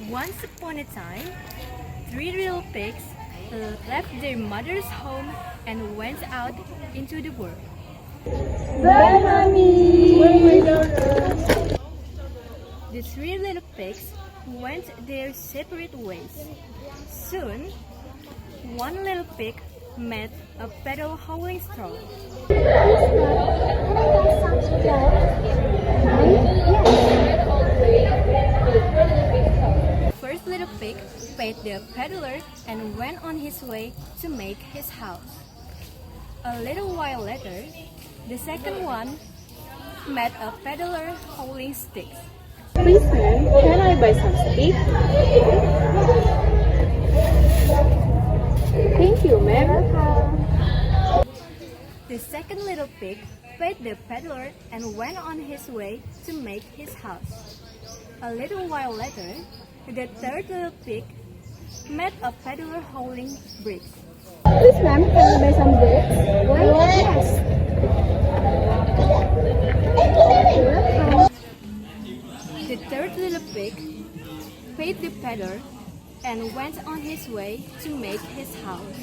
Once upon a time, three little pigs left their mother's home and went out into the world. Bye, Mommy! The three little pigs went their separate ways. Soon, one little pig met a peddler hauling straw. First little pig paid the peddler and went on his way to make his house. A little while later, the second one met a peddler hauling sticks. Please, ma'am, can I buy some stick? Thank you, ma'am. The second little pig paid the peddler and went on his way to make his house. A little while later, the third little pig met a peddler hauling bricks. Please, ma'am, can I buy some bricks? Yes. The third little pig paid the peddler and went on his way to make his house.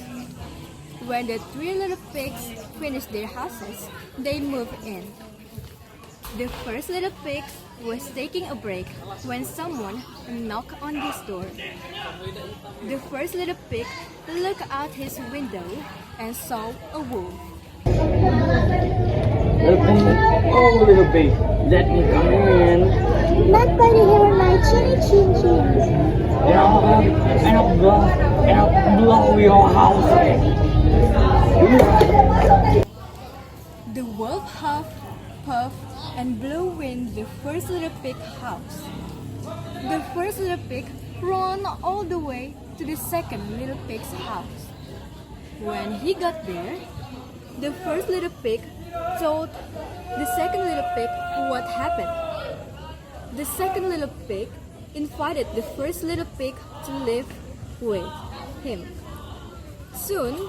When the three little pigs finished their houses, they moved in. The first little pig was taking a break when someone knocked on his door. The first little pig looked out his window and saw a wolf. Oh, little pig, let me come in. Not by the hair of my chinny chin chins. And I'll blow your house in. The wolf huffed, puffed, and blew in the first little pig house. The first little pig ran all the way to the second little pig's house. When he got there, the first little pig told the second little pig what happened. The second little pig invited the first little pig to live with him. Soon,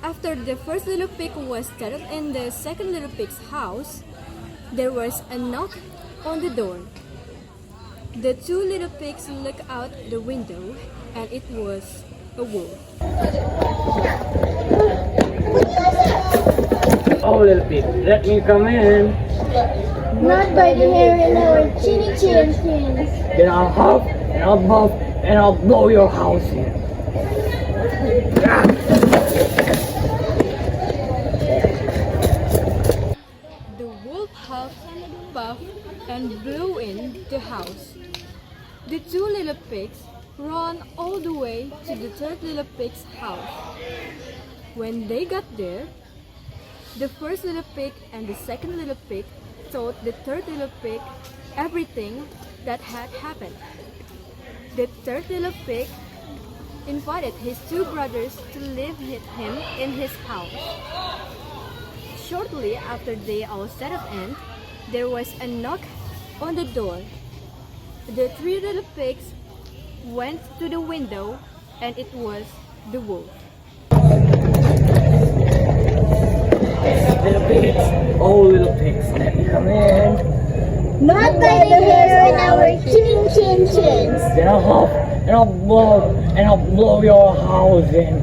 after the first little pig was settled in the second little pig's house, there was a knock on the door. The two little pigs looked out the window, and it was a wolf. Oh, little pig, let me come in. Not by the hair in our chinny chin chins. Then I'll huff, and I'll puff, and I'll blow your house in. The wolf huffed, puffed, and blew in the house. The two little pigs ran all the way to the third little pig's house. When they got there, the first little pig and the second little pig told the third little pig everything that had happened. The third little pig invited his two brothers to live with him in his house. Shortly after they all settled in, there was a knock on the door. The three little pigs went to the window, and it was the wolf. Little pigs, oh little pigs, let me come in. Not by the hair in our chin chin chins. Then I'll huff, and I'll blow your house in.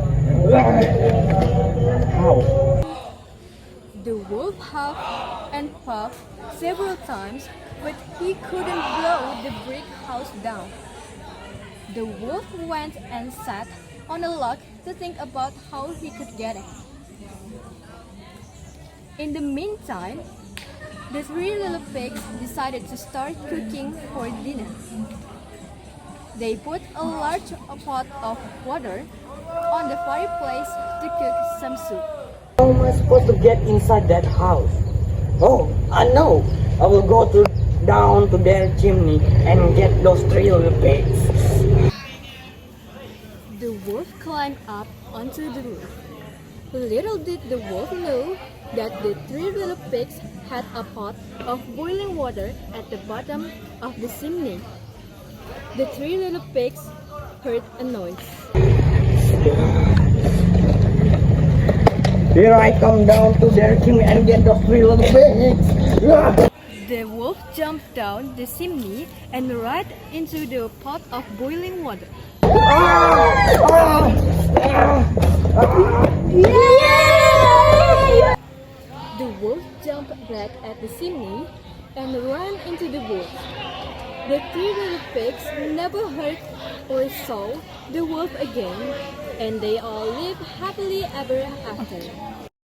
How? The wolf huffed and puffed several times, but he couldn't blow the brick house down. The wolf went and sat on a log to think about how he could get it. In the meantime, the three little pigs decided to start cooking for dinner. They put a large pot of water on the fireplace to cook some soup. How am I supposed to get inside that house? Oh, I know. I will go down to their chimney and get those three little pigs. The wolf climbed up onto the roof. Little did the wolf know that the three little pigs had a pot of boiling water at the bottom of the chimney. The three little pigs heard a noise. Here I come down to their chimney and get those three little pigs. The The wolf jumped down the chimney and right into the pot of boiling water. The wolf jumped back at the chimney and ran into the woods. The three little pigs never heard or saw the wolf again, and they all lived happily ever after.